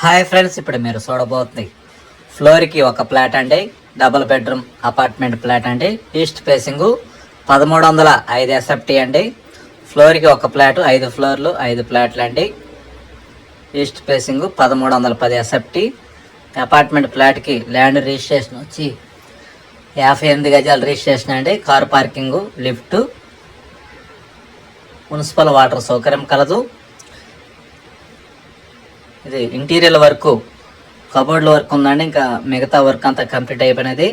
Hi friends, ఇప్పుడు మీరు చూడబోతుంది ఫ్లోర్కి ఒక ఫ్లాట్ అండి. డబుల్ బెడ్రూమ్ అపార్ట్మెంట్ ఫ్లాట్ అండి. ఈస్ట్ ఫేసింగ్ 1305 ఎస్ఎఫ్టీ అండి. ఫ్లోర్కి ఒక ఫ్లాట్, 5 ఫ్లోర్లు 5 ఫ్లాట్లు అండి. East facing 1310 SFT. అపార్ట్మెంట్ ఫ్లాట్కి ల్యాండ్ రిజిస్ట్రేషన్ వచ్చి 58 గజాల రిజిస్ట్రేషన్ అండి. Car parking, lift, municipal water సౌకర్యం కలదు. ఇది ఇంటీరియర్ వర్క్, కబోర్డ్ల వర్క్ ఉందండి. ఇంకా మిగతా వర్క్ అంతా కంప్లీట్ అయిపోయినది.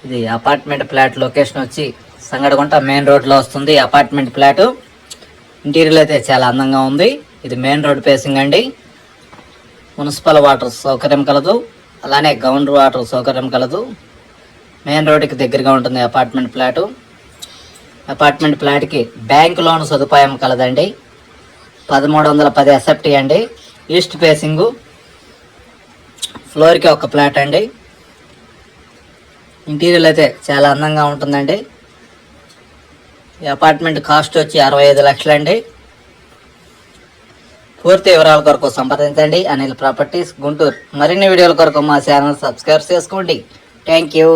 ఇది అపార్ట్మెంట్ ఫ్లాట్ లొకేషన్ వచ్చి సంగడగుంట మెయిన్ రోడ్లో వస్తుంది. అపార్ట్మెంట్ ఫ్లాట్ ఇంటీరియర్ అయితే చాలా అందంగా ఉంది. ఇది మెయిన్ రోడ్ ఫేసింగ్ అండి. మున్సిపల్ వాటర్ సౌకర్యం కలదు, అలానే గ్రౌండ్ వాటర్ సౌకర్యం కలదు. మెయిన్ రోడ్డుకి దగ్గరగా ఉంటుంది అపార్ట్మెంట్ ఫ్లాటు. అపార్ట్మెంట్ ఫ్లాట్కి బ్యాంక్ లోన్ సదుపాయం కలదండి. 1310 ఎస్ఎఫ్టీ అండి. ఈస్ట్ ఫేసింగ్, ఫ్లోర్కి ఒక ఫ్లాట్ అండి. ఇంటీరియర్ అయితే చాలా అందంగా ఉంటుందండి. ఈ అపార్ట్మెంట్ కాస్ట్ వచ్చి 65 లక్షలండి. పూర్తి వివరాల కొరకు సంప్రదించండి అనిల్ ప్రాపర్టీస్, గుంటూరు. మరిన్ని వీడియోల కొరకు మా ఛానల్ సబ్స్క్రైబ్ చేసుకోండి. Thank you.